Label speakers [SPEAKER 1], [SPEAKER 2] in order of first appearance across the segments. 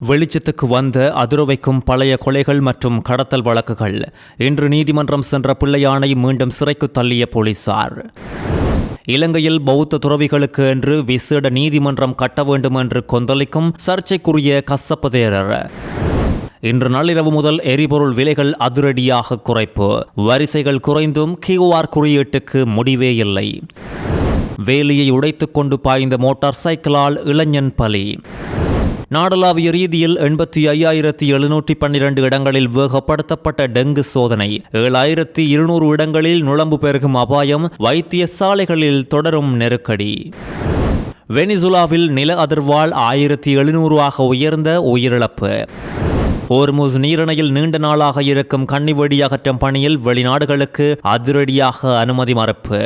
[SPEAKER 1] வெளிச்சத்துக்கு வந்த அதிரவைக்கும் பழைய கொலைகள் மற்றும் கடத்தல் வழக்குகள். இன்று நீதிமன்றம் சென்ற பிள்ளையானை மீண்டும் சிறைக்கு தள்ளிய போலீசார். இலங்கையில் பௌத்த துறவிகளுக்கு என்று விசேட நீதிமன்றம் கட்ட வேண்டும் என்று கொந்தளிக்கும் சர்ச்சைக்குரிய கசப்பு தேரர். இன்று நள்ளிரவு முதல் எரிபொருள் விலைகள் அதிரடியாக குறைப்பு. வரிசைகள் குறைந்தும் QR குறியீட்டுக்கு முடிவே இல்லை. வேலியை உடைத்துக் கொண்டு பாய்ந்த மோட்டார் சைக்கிளால் இளைஞன் பலி. நாடளாவிய ரீதியில் 85,712 இடங்களில் வேகப்படுத்தப்பட்ட டெங்கு சோதனை. 7,200 இடங்களில் நுழம்பு பெருகும் அபாயம். வைத்தியசாலைகளில் தொடரும் நெருக்கடி. வெனிசுலாவில் நில அதிர்வால் 1,700 உயர்ந்த உயிரிழப்பு. ஹோர்முஸ் நீரிணையில் நீண்ட நாளாக இருக்கும் கன்னிவெடி அகற்றும் பணியில் வெளிநாடுகளுக்கு அதிரடியாக அனுமதி மறுப்பு.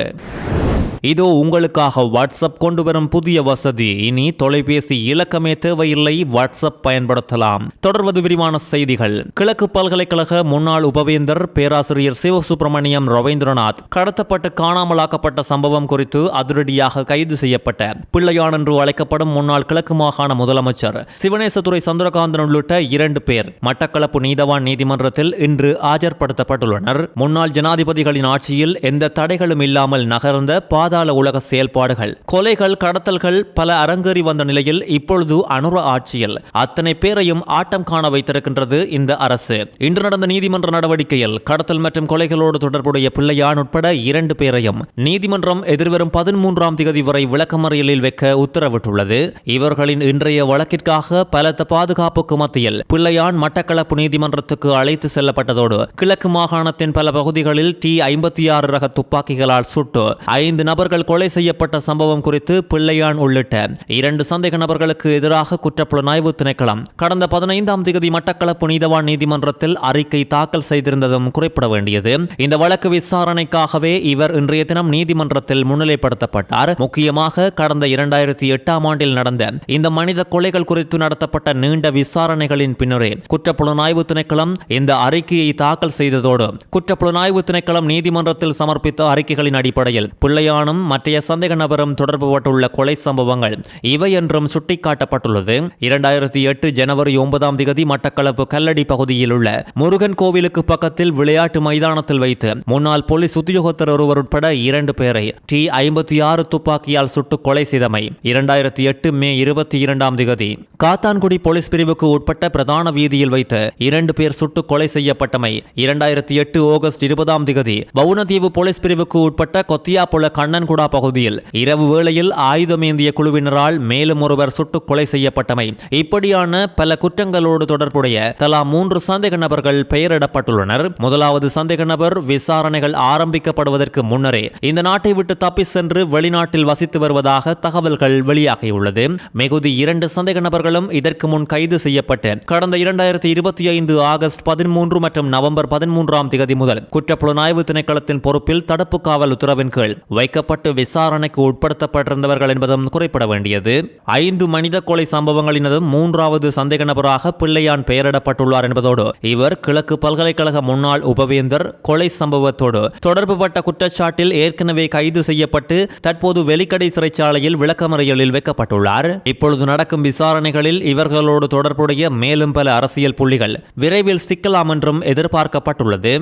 [SPEAKER 1] இதோ உங்களுக்காக வாட்ஸ்அப் கொண்டு வரும் புதிய வசதி. இனி தொலைபேசி இலக்கமே தேவையில்லை, வாட்ஸ்அப் பயன்படுத்தலாம். தொடர்வது விரிவான செய்திகள். கிழக்கு பல்கலைக்கழக முன்னாள் உபவேந்தர் பேராசிரியர் சிவசுப்பிரமணியம் ரவீந்திரநாத் கடத்தப்பட்டு காணாமலாக்கப்பட்ட சம்பவம் குறித்து அதிரடியாக கைது செய்யப்பட்ட பிள்ளையான் என்று அழைக்கப்படும் முன்னாள் கிழக்கு மாகாண முதலமைச்சர் சிவனேசதுரை சந்திரகாந்தன் உள்ளிட்ட 2 பேர் மட்டக்களப்பு நீதவான் நீதிமன்றத்தில் இன்று ஆஜர்படுத்தப்பட்டுள்ளனர். முன்னாள் ஜனாதிபதிகளின் ஆட்சியில் எந்த தடைகளும் இல்லாமல் நகர்ந்த பாதாள உலக செயல்பாடுகள், கொலைகள், கடத்தல்கள் பல அரங்கேறி வந்த நிலையில் இப்பொழுது அனுர ஆட்சியில் அத்தனை பேரையும் ஆட்டம் காண வைத்திருக்கின்றது இந்த அரசு. இன்று நடந்த நீதிமன்ற நடவடிக்கையில் கடத்தல் மற்றும் கொலைகளோடு தொடர்புடைய பிள்ளையான் உட்பட 2 பேரையும் நீதிமன்றம் எதிர்வரும் 13ஆம் தேதி வரை விளக்கமறியலில் வைக்க உத்தரவிட்டுள்ளது. இவர்களின் இன்றைய வழக்கிற்காக பலத்த பாதுகாப்புக்கு மத்தியில் பிள்ளையான் மட்டக்களப்பு நீதிமன்றத்துக்கு அழைத்து செல்லப்பட்டதோடு கிழக்கு மாகாணத்தின் பல பகுதிகளில் T56 ரக துப்பாக்கிகளால் சுட்டு 5 நபர்கள் கொலை செய்யப்பட்ட சம்பவம் குறித்து பிள்ளையான் உள்ளிட்ட 2 சந்தேக நபர்களுக்கு எதிராக குற்றப்புலனாய்வு திணைக்களம் கடந்த 15ஆம் தேதி மட்டக்களப்பு நீதவான் நீதிமன்றத்தில் அறிக்கை தாக்கல் செய்திருந்ததும் குறிப்பிட வேண்டியது. இந்த வழக்கு விசாரணைக்காகவே இவர் இன்றைய தினம் நீதிமன்றத்தில் முன்னிலைப்படுத்தப்பட்டார். முக்கியமாக கடந்த 2008ஆம் ஆண்டில் நடந்த இந்த மனித கொலைகள் குறித்து நடத்தப்பட்ட நீண்ட விசாரணைகளின் பின்னரே குற்றப்புலனாய்வு திணைக்களம் இந்த அறிக்கையை தாக்கல் செய்ததோடு குற்றப்புலனாய்வு திணைக்களம் நீதிமன்றத்தில் சமர்ப்பித்த அறிக்கைகளின் அடிப்படையில் பிள்ளையானும் மற்றைய சந்தேக நபரும் தொடர்புபட்டுள்ள கொலை சம்பவங்கள் இவை என்றும் சுட்டிக்காட்டப்பட்டுள்ளது. 2008 ஜனவரி 9ஆம் தேதி மட்டக்களப்பு கல்லடி பகுதியில் உள்ள முருகன் கோவிலுக்கு பக்கத்தில் விளையாட்டு மைதானத்தில் வைத்து முன்னாள் போலீஸ் உத்தியோகத்தர் ஒருவர் உட்பட 2 பேரை T56 துப்பாக்கியால் சுட்டு கொலை செய்தமை 2008 மே 22ஆம் தேதி காத்தான்குடி போலீஸ் பிரிவுக்கு உட்பட்ட பிரதான வீதியில் வைத்து 2 பேர் சுட்டு கொலை செய்யப்பட்டமை 2008 ஆகஸ்ட் 20ஆம் தேதி வவுனதீவு போலீஸ் பிரிவுக்கு உட்பட்ட கொத்தியாப்புல கண்ணன்குடா பகுதியில் இரவு வேளையில் ஆயுதமேந்திய குழுவினரால் மேலும் ஒருவர் சுட்டுக் கொலை செய்யப்பட்டமை. இப்படியான பல குற்றங்களோடு தொடர்புடைய தலா 3 சந்தேக நபர்கள் பெயரிடப்பட்டுள்ளனர். முதலாவது சந்தேக நபர் விசாரணைகள் ஆரம்பிக்கப்படுவதற்கு முன்னரே இந்த நாட்டை விட்டு தப்பி சென்று வெளிநாட்டில் வசித்து வருவதாக தகவல்கள் வெளியாகியுள்ளது. மிகுதி 2 சந்தேக நபர்களும் இதற்கு முன் கைது செய்யப்பட்டு கடந்த 2025 ஆகஸ்ட் 13 மற்றும் நவம்பர் 13ஆம் தேதி முதல் குற்றப்புலனாய்வு திணைக்களத்தின் பொறுப்பில் தடுப்பு காவல் உத்தரவின் கீழ் வைக்கப்பட்டு விசாரணைக்கு உட்படுத்தப்பட்டிருந்தவர்கள் என்பதும் குறிப்பிட வேண்டியது. 5 மனித கொலை சம்பவங்களினதும் 3வது சந்தேக நபராக பிள்ளையான் பெயரிடப்பட்டுள்ளார் என்பதோடு இவர் கிழக்கு பல்கலைக்கழக முன்னாள் உபவேந்தர் கொலை சம்பவத்தோடு தொடர்புபட்ட குற்றச்சாட்டில் ஏற்கனவே கைது செய்யப்பட்டு தற்போது வெலிக்கடை சிறைச்சாலையில் விளக்கமறியலில் வைக்கப்பட்டுள்ளார். இப்பொழுது நடக்கும் விசாரணைகளில் இவர்களோடு தொடர்புடைய மேலும் பல அரசியல் புள்ளிகள் விரைவில் சிக்கலாம் என்றும் எதிர்பார்க்கப்பட்டுள்ளது.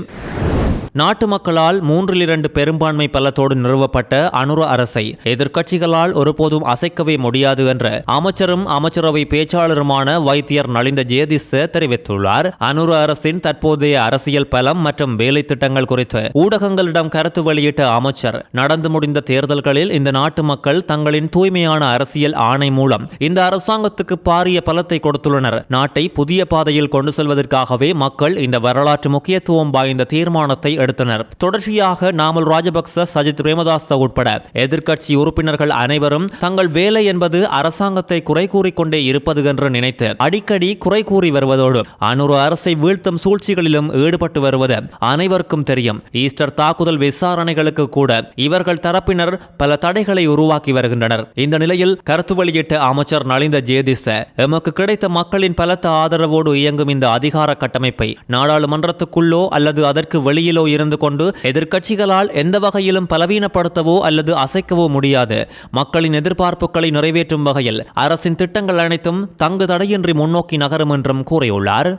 [SPEAKER 1] நாட்டு மக்களால் 3/2 பெரும்பான்மை பலத்தோடு நிறுவப்பட்ட அனுர அரசை எதிர்க்கட்சிகளால் ஒருபோதும் அசைக்கவே முடியாது என்ற அமைச்சரும் அமைச்சரவை பேச்சாளருமான வைத்தியர் நலிந்த ஜேதிஸ தெரிவித்துள்ளார். அனுர அரசின் தற்போதைய அரசியல் பலம் மற்றும் வேலை திட்டங்கள் குறித்து ஊடகங்களிடம் கருத்து வெளியிட்ட அமைச்சர் நடந்து முடிந்த தேர்தல்களில் இந்த நாட்டு மக்கள் தங்களின் தூய்மையான அரசியல் ஆணை மூலம் இந்த அரசாங்கத்துக்கு பாரிய பலத்தை கொடுத்துள்ளனர். நாட்டை புதிய பாதையில் கொண்டு செல்வதற்காகவே மக்கள் இந்த வரலாற்று முக்கியத்துவம் வாய்ந்த தீர்மானத்தை எடுத்தனர். தொடர்ச்சியாக நாமல் ராஜபக்ச, சஜித் பிரேமதாச உட்பட எதிர்க்கட்சி உறுப்பினர்கள் அனைவரும் தங்கள் வேலை என்பது அரசாங்கத்தை குறை கூறிக்கொண்டே இருப்பது என்று நினைத்து அடிக்கடி குறை கூறி வருவதோடு அனுர அரசை வீழ்த்தும் சூழ்ச்சிகளிலும் ஈடுபட்டு வருவது அனைவருக்கும் தெரியும். ஈஸ்டர் தாக்குதல் விசாரணைகளுக்கு கூட இவர்கள் தரப்பினர் பல தடைகளை உருவாக்கி வருகின்றனர். இந்த நிலையில் கருத்து வெளியிட்ட அமைச்சர் நலிந்த ஜேதிஸ எமக்கு கிடைத்த மக்களின் பலத்த ஆதரவோடு இயங்கும் இந்த அதிகார கட்டமைப்பை நாடாளுமன்றத்துக்குள்ளோ அல்லது அதற்கு வெளியிலோ இருந்து கொண்டு எதிர்க்கட்சிகளால் எந்த வகையிலும் பலவீனப்படுத்தவோ அல்லது அசைக்கவோ முடியாது. மக்களின் எதிர்பார்ப்புகளை நிறைவேற்றும் வகையில் அரசின் திட்டங்கள் அனைத்தும் தங்கு தடையின்றி முன்னோக்கி நகரும் என்றும் கூறியுள்ளார்.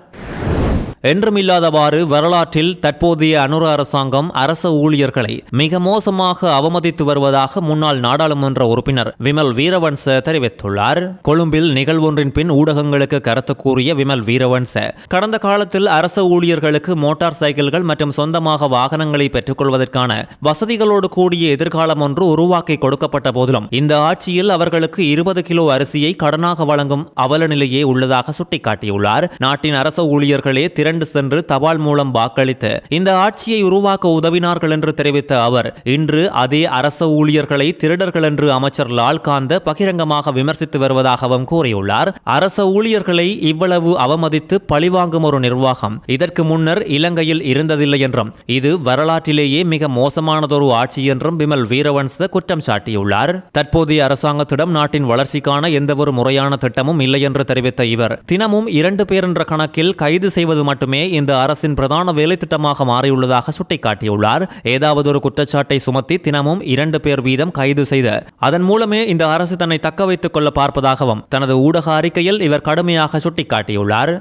[SPEAKER 1] என்றுமில்லாதவாறு வரலாற்றில் தற்போதைய அனுர அரசாங்கம் அரச ஊழியர்களை மிக மோசமாக அவமதித்து வருவதாக முன்னாள் நாடாளுமன்ற உறுப்பினர் விமல் வீரவன்ச தெரிவித்துள்ளார். கொழும்பில் நிகழ்வொன்றின் பின் ஊடகங்களுக்கு கருத்து கூறிய விமல் வீரவன்ச, கடந்த காலத்தில் அரச ஊழியர்களுக்கு மோட்டார் சைக்கிள்கள் மற்றும் சொந்தமாக வாகனங்களை பெற்றுக்கொள்வதற்கான வசதிகளோடு கூடிய எதிர்காலம் ஒன்று உருவாக்கி கொடுக்கப்பட்ட போதிலும் இந்த ஆட்சியில் அவர்களுக்கு 20 கிலோ அரிசியை கடனாக வழங்கும் அவல நிலையே உள்ளதாக சுட்டிக்காட்டியுள்ளார். நாட்டின் அரச ஊழியர்களே சென்று தபால் மூலம் வாக்களித்து இந்த ஆட்சியை உருவாக்க உதவினார்கள் என்று தெரிவித்த அவர், இன்று அதே அரச ஊழியர்களை திருடர்கள் என்று அமைச்சர் லால்காந்த பகிரங்கமாக விமர்சித்து வருவதாகவும் கூறியுள்ளார். அரச ஊழியர்களை இவ்வளவு அவமதித்து பழிவாங்கும் ஒரு நிர்வாகம் இதற்கு முன்னர் இலங்கையில் இருந்ததில்லை என்றும் இது வரலாற்றிலேயே மிக மோசமானதொரு ஆட்சி என்றும் விமல் வீரவன்ச குற்றம் சாட்டியுள்ளார். தற்போதைய அரசாங்கத்திடம் நாட்டின் வளர்ச்சிக்கான எந்தவொரு முறையான திட்டமும் இல்லை என்று தெரிவித்த இவர், தினமும் 2 பேர் என்ற கணக்கில் கைது செய்வது மட்டுமே இந்த அரசின் பிரதான வேலை திட்டமாக மாறியுள்ளதாக சுட்டிக்காட்டியுள்ளார். ஏதாவது ஒரு குற்றச்சாட்டை சுமத்தி தினமும் 2 பேர் வீதம் கைது செய்து அதன் மூலமே இந்த அரசு தன்னை தக்க வைத்துக் கொள்ள பார்ப்பதாகவும் தனது ஊடக அறிக்கையில் இவர் கடுமையாக சுட்டிக்காட்டியுள்ளார்.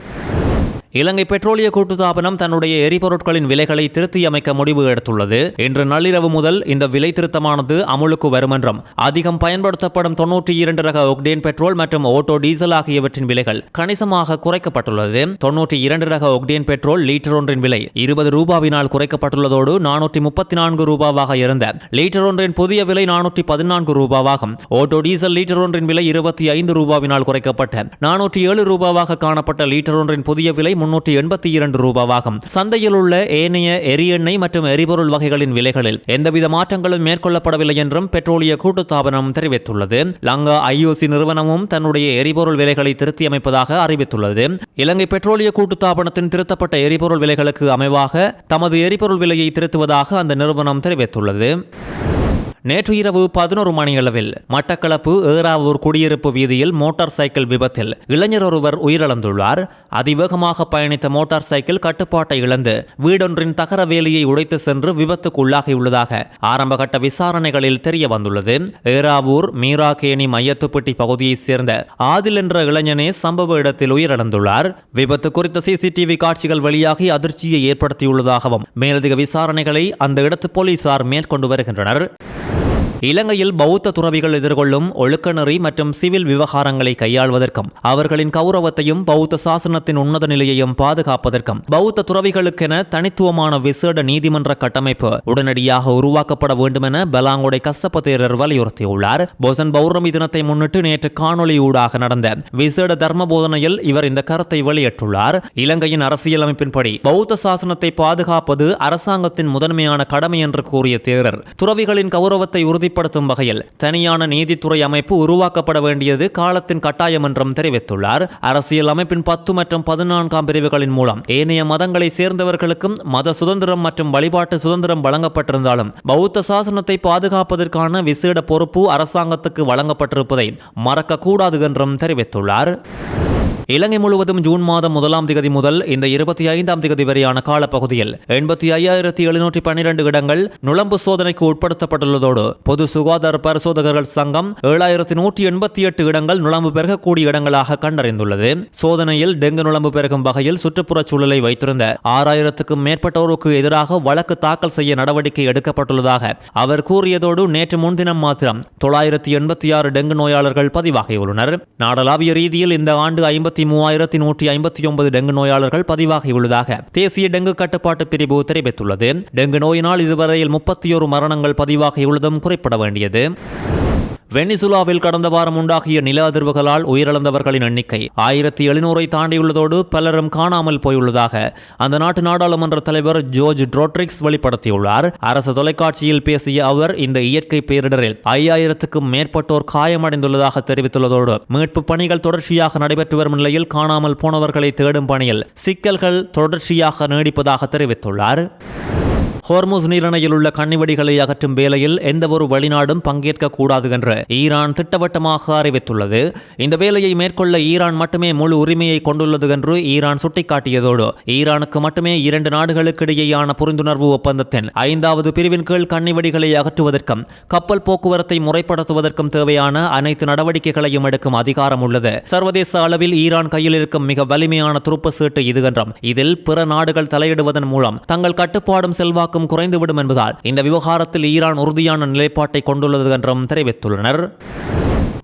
[SPEAKER 1] இலங்கை பெட்ரோலிய கூட்டுத்தாபனம் தன்னுடைய எரிபொருட்களின் விலைகளை திருத்தியமைக்க முடிவு எடுத்துள்ளது. இன்று நள்ளிரவு முதல் இந்த விலை திருத்தமானது அமுலுக்கு வரும் என்றும் அதிகம் பயன்படுத்தப்படும் 92 ரக ஒக்டேன் பெட்ரோல் மற்றும் ஓட்டோ டீசல் ஆகியவற்றின் விலைகள் கணிசமாக குறைக்கப்பட்டுள்ளது. 92 ரக ஒக்டேன் பெட்ரோல் லீட்டர் ஒன்றின் விலை 20 ரூபாவினால் குறைக்கப்பட்டுள்ளதோடு 434 ரூபாவாக இருந்த லீட்டர் ஒன்றின் புதிய விலை 414 ரூபாவாகும். ஓட்டோ டீசல் லீட்டர் ஒன்றின் விலை 25 ரூபாவினால் குறைக்கப்பட்ட 407 ரூபாவாக காணப்பட்ட லீட்டர் ஒன்றின் புதிய விலை 382 ரூபாவாகும். சந்தையில் உள்ள ஏனைய எரி எண்ணெய் மற்றும் எரிபொருள் வகைகளின் விலைகளில் எந்தவித மாற்றங்களும் மேற்கொள்ளப்படவில்லை என்றும் பெட்ரோலிய கூட்டுத்தாபனம் தெரிவித்துள்ளது. லங்கா ஐஓசி நிறுவனமும் தன்னுடைய எரிபொருள் விலைகளை திருத்தியமைப்பதாக அறிவித்துள்ளது. இலங்கை பெட்ரோலிய கூட்டுத்தாபனத்தின் திருத்தப்பட்ட எரிபொருள் விலைகளுக்கு அமைவாக தமது எரிபொருள் விலையை திருத்துவதாக அந்த நிறுவனம் தெரிவித்துள்ளது. நேற்று இரவு 11 மணியளவில் மட்டக்களப்பு ஏறாவூர் குடியிருப்பு வீதியில் மோட்டார் சைக்கிள் விபத்தில் இளைஞர் ஒருவர் உயிரிழந்துள்ளார். அதிவேகமாக பயணித்த மோட்டார் சைக்கிள் கட்டுப்பாட்டை இழந்து வீடொன்றின் தகர வேலியை உடைத்து சென்று விபத்துக்குள்ளாகியுள்ளதாக ஆரம்பகட்ட விசாரணைகளில் தெரிய வந்துள்ளது. ஏறாவூர் மீராகேணி மையத்துப்பட்டி பகுதியைச் சேர்ந்த ஆதில் என்ற இளைஞனே சம்பவ இடத்தில் உயிரிழந்துள்ளார். விபத்து குறித்த சிசிடிவி காட்சிகள் வெளியாகி அதிர்ச்சியை ஏற்படுத்தியுள்ளதாகவும் மேலதிக விசாரணைகளை அந்த இடத்து போலீசார் மேற்கொண்டு வருகின்றனர். இலங்கையில் பௌத்த துறவிகள் எதிர்கொள்ளும் ஒழுக்கநெறி மற்றும் சிவில் விவகாரங்களை கையாள்வதற்கும் அவர்களின் கௌரவத்தையும் பௌத்த சாசனத்தின் உன்னத நிலையையும் பாதுகாப்பதற்கும் பௌத்த துறவிகளுக்கென தனித்துவமான விசேட நீதிமன்ற கட்டமைப்பு உடனடியாக உருவாக்கப்பட வேண்டும் என பலாங்கொடை கசப்ப தேரர் வலியுறுத்தியுள்ளார். பொசன் பௌர்ணமி தினத்தை முன்னிட்டு நேற்று காணொலி ஊடாக நடந்த விசேட தர்ம போதனையில் இவர் இந்த கருத்தை வெளியிட்டுள்ளார். இலங்கையின் அரசியலமைப்பின்படி பௌத்த சாசனத்தை பாதுகாப்பது அரசாங்கத்தின் முதன்மையான கடமை என்று கூறிய தேரர், துறவிகளின் கௌரவத்தை உறுதி படுத்தும் வகையில் தனியான நீதித்துறை அமைப்பு உருவாக்கப்பட வேண்டியது காலத்தின் கட்டாயம் என்றும் தெரிவித்துள்ளார். அரசியல் அமைப்பின் 10 மற்றும் 14ஆம் பிரிவுகளின் மூலம் ஏனைய மதங்களை சேர்ந்தவர்களுக்கும் மத சுதந்திரம் மற்றும் வழிபாட்டு சுதந்திரம் வழங்கப்பட்டிருந்தாலும் பௌத்த சாசனத்தை பாதுகாப்பதற்கான விசேட பொறுப்பு அரசாங்கத்துக்கு வழங்கப்பட்டிருப்பதை மறக்கக்கூடாது என்றும் தெரிவித்துள்ளார். இலங்கை முழுவதும் ஜூன் மாதம் 1ஆம் தேதி முதல் இந்த 25ஆம் தேதி வரையான காலப்பகுதியில் 85,712 இடங்கள் நுளம்பு சோதனைக்கு உட்படுத்தப்பட்டுள்ளதோடு பொது சுகாதார பரிசோதகர்கள் சங்கம் 7,188 இடங்கள் நுளம்பு பெருகக்கூடிய இடங்களாக கண்டறிந்துள்ளது. சோதனையில் டெங்கு நுளம்பு பெருகும் வகையில் சுற்றுப்புற சூழலை வைத்திருந்த 6,000க்கும் மேற்பட்டோருக்கு எதிராக வழக்கு தாக்கல் செய்ய நடவடிக்கை எடுக்கப்பட்டுள்ளதாக அவர் கூறியதோடு நேற்று முன்தினம் மாத்திரம் 986 டெங்கு நோயாளர்கள் பதிவாகியுள்ளனர். நாடளாவிய ரீதியில் இந்த ஆண்டு 53,159 டெங்கு நோயாளர்கள் பதிவாகியுள்ளதாக தேசிய டெங்கு கட்டுப்பாட்டு பிரிவு தெரிவித்துள்ளது. டெங்கு நோயினால் இதுவரையில் 31 மரணங்கள் பதிவாகியுள்ளதும் குறிப்பிட வேண்டியது. வெனிசுலாவில் கடந்த வாரம் உண்டாகிய நில அதிர்வுகளால் உயிரிழந்தவர்களின் எண்ணிக்கை 1,700 தாண்டியுள்ளதோடு பலரும் காணாமல் போயுள்ளதாக அந்த நாட்டு நாடாளுமன்ற தலைவர் ஜோர்ஜ் ட்ரோட்ரிக்ஸ் வெளிப்படுத்தியுள்ளார். அரசு தொலைக்காட்சியில் பேசிய அவர் இந்த இயற்கை பேரிடரில் 5,000க்கும் மேற்பட்டோர் காயமடைந்துள்ளதாக தெரிவித்துள்ளதோடு மீட்பு பணிகள் தொடர்ச்சியாக நடைபெற்று வரும் நிலையில் காணாமல் போனவர்களை தேடும் பணியில் சிக்கல்கள் தொடர்ச்சியாக நீடிப்பதாக தெரிவித்துள்ளார். ஹோர்முஸ் நீரிணையில் உள்ள கன்னிவெடிகளை அகற்றும் வேலையில் எந்தவொரு வெளிநாடும் பங்கேற்க கூடாது என்று ஈரான் திட்டவட்டமாக அறிவித்துள்ளது. இந்த வேலையை மேற்கொள்ள ஈரான் மட்டுமே முழு உரிமையை கொண்டுள்ளது என்று ஈரான் சுட்டிக்காட்டியதோடு ஈரானுக்கு மட்டுமே 2 நாடுகளுக்கு இடையேயான புரிந்துணர்வு ஒப்பந்தத்தின் 5வது பிரிவின் கீழ் கன்னிவெடிகளை அகற்றுவதற்கும் கப்பல் போக்குவரத்தை முறைப்படுத்துவதற்கும் தேவையான அனைத்து நடவடிக்கைகளையும் எடுக்கும் அதிகாரம் உள்ளது. சர்வதேச அளவில் ஈரான் கையில் இருக்கும் மிக வலிமையான துருப்பு சீட்டு இது என்றும் இதில் பிற நாடுகள் தலையிடுவதன் மூலம் தங்கள் கட்டுப்பாடும் செல்வாக்கும் குறைந்துவிடும் என்பதால் இந்த விவகாரத்தில் ஈரான் உறுதியான நிலைப்பாட்டை கொண்டுள்ளது என்றும் தெரிவித்துள்ளனர்.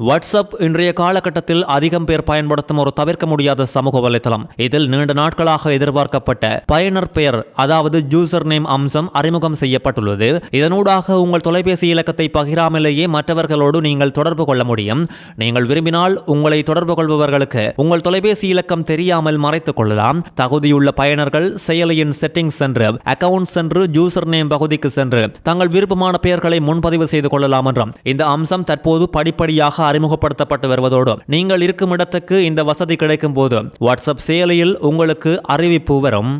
[SPEAKER 1] வாட்ஸ்அப் இன்றைய காலகட்டத்தில் அதிகம் பேர் பயன்படுத்தும் ஒரு தவிர்க்க முடியாத சமூக வலைத்தளம். இதில் நீண்ட நாட்களாக எதிர்பார்க்கப்பட்ட பயனர் பெயர் அதாவது யூசர் நேம் அம்சம் அறிமுகம் செய்யப்பட்டுள்ளது. இதனூடாக உங்கள் தொலைபேசி இலக்கத்தை பகிராமலேயே மற்றவர்களோடு நீங்கள் தொடர்பு கொள்ள முடியும். நீங்கள் விரும்பினால் உங்களை தொடர்பு கொள்பவர்களுக்கு உங்கள் தொலைபேசி இலக்கம் தெரியாமல் மறைத்துக் கொள்ளலாம். தகுதியுள்ள பயனர்கள் செயலியின் செட்டிங்ஸ் சென்று அக்கவுண்ட் சென்று யூசர் நேம் பகுதிக்கு சென்று தங்கள் விருப்பமான பெயர்களை முன்பதிவு செய்து கொள்ளலாம் என்றும் இந்த அம்சம் தற்போது படிப்படியாக அறிமுகப்படுத்தப்பட்டு வருவதோடு நீங்கள் இருக்கும் இடத்துக்கு இந்த வசதி கிடைக்கும் போது வாட்ஸ்அப் செயலியில் உங்களுக்கு அறிவிப்பு வரும்.